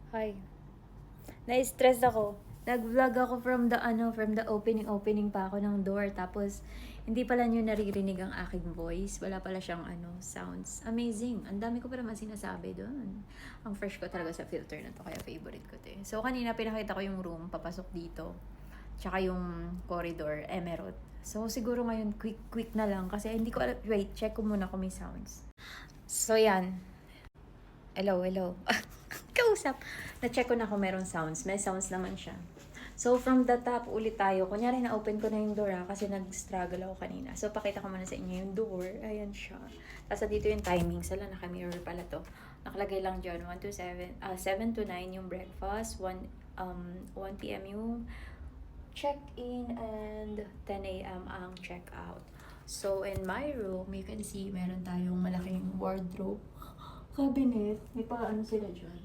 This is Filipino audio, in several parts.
Hi. Na-stress ako. Nag-vlog ako from the opening pa ako ng door. Tapos, hindi pala nyo naririnig ang aking voice. Wala pala siyang sounds. Amazing. Ang dami ko pa naman sinasabi doon. Ang fresh ko talaga sa filter na to. Kaya favorite ko to. So, kanina pinakita ko yung room. Papasok dito. Tsaka yung corridor. Emerald. So, siguro ngayon, quick na lang. Kasi hindi ko alam. Wait, check ko muna kung may sounds. So, yan. Hello. Kausap. Na-check ko na kung meron sounds. May sounds naman siya. So, from the top ulit tayo. Kunyari, na-open ko na yung door kasi nag-struggle ako kanina. So, pakita ko muna sa inyo yung door. Ayan siya. Tapos, dito yung timing. Sala, naka-mirror pala to. Nakalagay lang dyan. 7 to 9 yung breakfast. 1 p.m. yung check-in. And 10 a.m. ang check-out. So, in my room, you can see, meron tayong malaking wardrobe. Cabinet. May pa-ano sila dyan.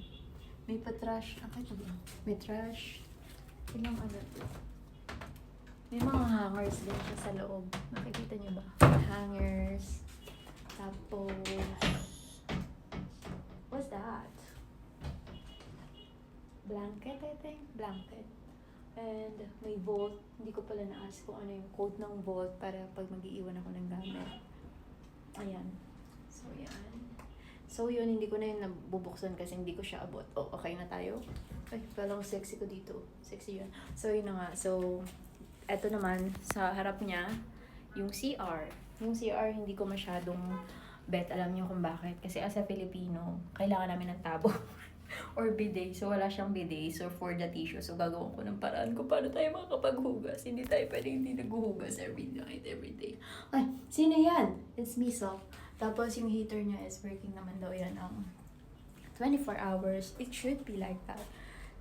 May pa-trash. Ito ba? May trash. Ilang to. May mga hangers din siya sa loob. Makikita niyo ba? Hangers. Tapos, what's that? Blanket, I think. Blanket. And may vault. Hindi ko pala na-ask kung ano yung code ng vault para pag mag-iiwan ako ng gamit. Ayan. So, yan. So, yun, hindi ko na yun nabubuksan kasi hindi ko siya abot. Oh, okay na tayo? Ay, palang sexy ko dito. Sexy yun. So, yun na nga. So, eto naman, sa harap niya, yung CR. Yung CR, hindi ko masyadong bet. Alam niyo kung bakit. Kasi as a Filipino, kailangan namin ng tabo. Or bidet. So, wala siyang bidet. So, for the tissue. So, gagawin ko ng paraan kung paano tayo makakapaghugas. Hindi tayo pwedeng hindi naghuhugas every night, every day. Ay, sino yan? It's me, so. Tapos, yung heater niya is working naman daw yan ang 24 hours. It should be like that.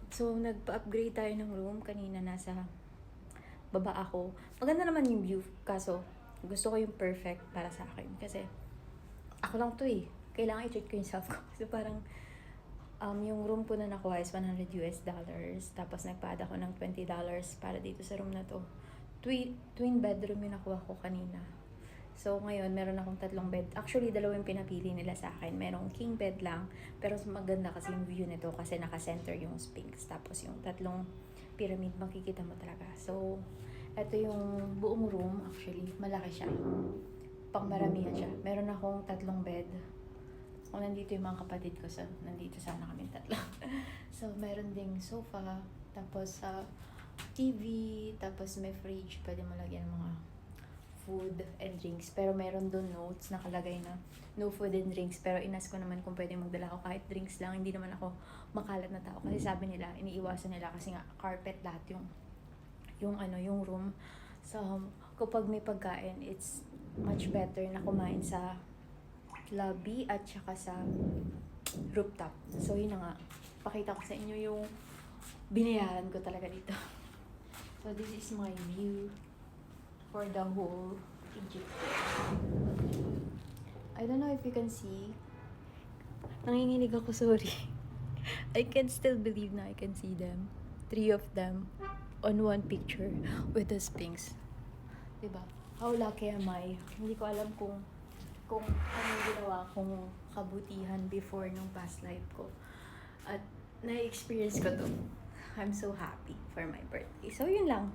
So, nagpa-upgrade tayo ng room. Kanina nasa baba ako. Maganda naman yung view. Kaso, gusto ko yung perfect para sa akin. Kasi, ako lang to eh. Kailangan i-treat ko yung self ko. So, parang, yung room ko na nakuha is $100 US. Tapos, nagpa-add ako ng $20 para dito sa room na to. Twin bedroom yung nakuha ko kanina. So, ngayon, meron akong 3 bed. Actually, 2 yung pinapili nila sa akin. Merong king bed lang. Pero maganda kasi yung view nito kasi naka-center yung Sphinx. Tapos yung 3 pyramid, makikita mo talaga. So, ito yung buong room. Actually, malaki siya. Pangmaramihan siya. Meron akong 3 bed. Kung nandito yung mga kapatid ko, nandito sana kami 3. So, meron ding sofa. Tapos, TV. Tapos, may fridge. Pwede mo lagyan ng mga food and drinks. Pero meron doon notes nakalagay na no food and drinks. Pero inas ko naman kung pwede magdala ako kahit drinks lang. Hindi naman ako makalat na tao. Kasi sabi nila, iniiwasan nila kasi nga carpet lahat yung room. So, kapag may pagkain, it's much better na kumain sa lobby at saka sa rooftop. So, yun na nga. Pakita ko sa inyo yung binayaran ko talaga dito. So, this is my view for the whole Egypt. I don't know if you can see. Nanginginig ako, sorry. I can still believe na I can see them. 3 of them on one picture with the Sphinx. Diba? How lucky am I? Hindi ko alam kung anong ginawa kong kabutihan before nung past life ko. At na-experience ko to. I'm so happy for my birthday. So, yun lang.